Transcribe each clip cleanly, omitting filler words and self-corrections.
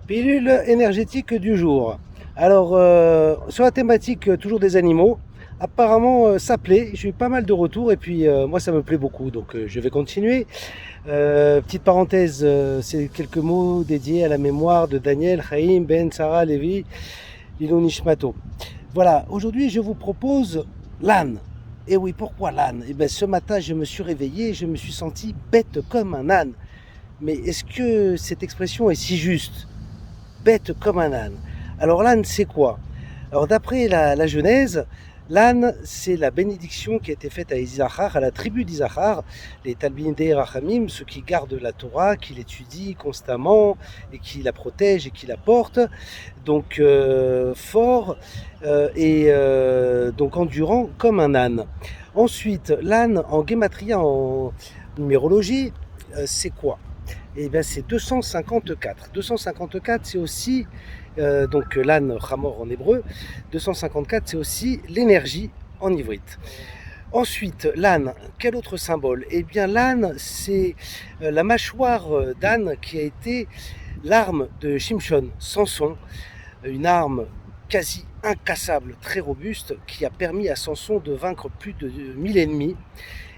Pilule énergétique du jour. Alors, sur la thématique toujours des animaux, apparemment ça plaît. J'ai eu pas mal de retours et puis moi ça me plaît beaucoup, donc je vais continuer. Petite parenthèse, c'est quelques mots dédiés à la mémoire de Daniel Chaim Ben Sarah Levi Ilou Nishmato. Voilà, aujourd'hui je vous propose l'âne. Et oui, pourquoi l'âne? Eh bien, ce matin je me suis réveillé, je me suis senti bête comme un âne. Mais est-ce que cette expression est si juste? Bête comme un âne. Alors l'âne, c'est quoi? Alors d'après la Genèse, l'âne, c'est la bénédiction qui a été faite à Issachar, à la tribu d'Issachar, les Talmidei Rachamim, ceux qui gardent la Torah, qui l'étudient constamment et qui la protègent et qui la portent. Donc fort et donc endurant comme un âne. Ensuite, l'âne en guématria, en numérologie, c'est quoi? Eh bien, c'est 254. 254, c'est aussi, donc l'âne Hamor en hébreu, 254, c'est aussi l'énergie en ivrite. Ensuite, l'âne, quel autre symbole? Eh bien, l'âne, c'est la mâchoire d'âne qui a été l'arme de Shimshon, Samson, une arme quasi incassable, très robuste, qui a permis à Samson de vaincre plus de 1000 ennemis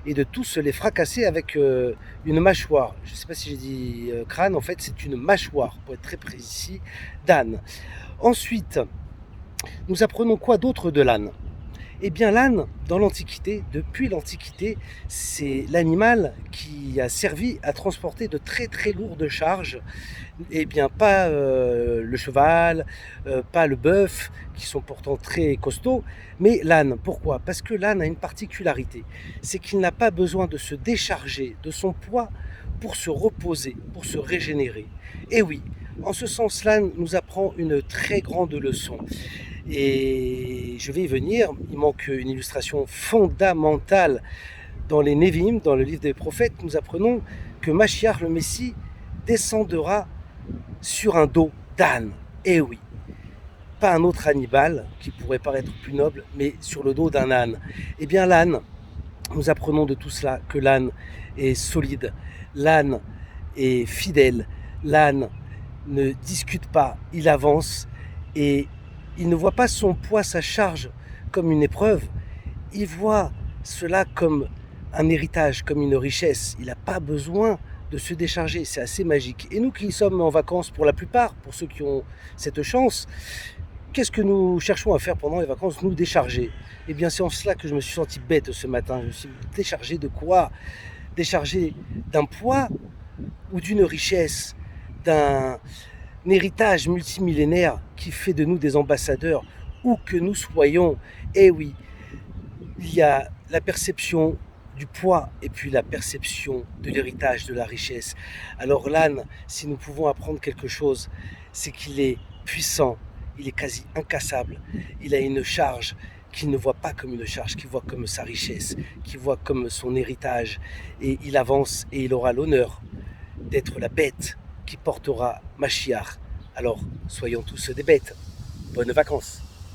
et de tous les fracasser avec une mâchoire. Je ne sais pas si j'ai dit crâne, en fait c'est une mâchoire, pour être très précis, d'âne. Ensuite, nous apprenons quoi d'autre de l'âne? Eh bien l'âne, dans l'Antiquité, depuis l'Antiquité, c'est l'animal qui a servi à transporter de très très lourdes charges. Eh bien pas le cheval, pas le bœuf, qui sont pourtant très costauds, mais l'âne. Pourquoi? Parce que l'âne a une particularité, c'est qu'il n'a pas besoin de se décharger de son poids pour se reposer, pour se régénérer. Et oui, en ce sens, l'âne nous apprend une très grande leçon. Et je vais y venir, il manque une illustration fondamentale dans les Nevi'im, dans le livre des prophètes. Nous apprenons que Mashiach, le Messie, descendra sur un dos d'âne. Et oui, pas un autre Hannibal qui pourrait paraître plus noble, mais sur le dos d'un âne. Eh bien l'âne, nous apprenons de tout cela que l'âne est solide, l'âne est fidèle, l'âne ne discute pas, il avance et il ne voit pas son poids, sa charge comme une épreuve, il voit cela comme un héritage, comme une richesse. Il n'a pas besoin de se décharger, c'est assez magique. Et nous qui sommes en vacances pour la plupart, pour ceux qui ont cette chance, qu'est-ce que nous cherchons à faire pendant les vacances? Nous décharger. Eh bien c'est en cela que je me suis senti bête ce matin. Je me suis déchargé de quoi? Déchargé d'un poids ou d'une richesse, d'un héritage multimillénaire qui fait de nous des ambassadeurs, où que nous soyons. Eh oui, il y a la perception du poids et puis la perception de l'héritage, de la richesse. Alors l'âne, si nous pouvons apprendre quelque chose, c'est qu'il est puissant, il est quasi incassable, il a une charge qu'il ne voit pas comme une charge, qu'il voit comme sa richesse, qu'il voit comme son héritage, et il avance et il aura l'honneur d'être la bête qui portera Mashiach. Alors soyons tous des bêtes. Bonnes vacances.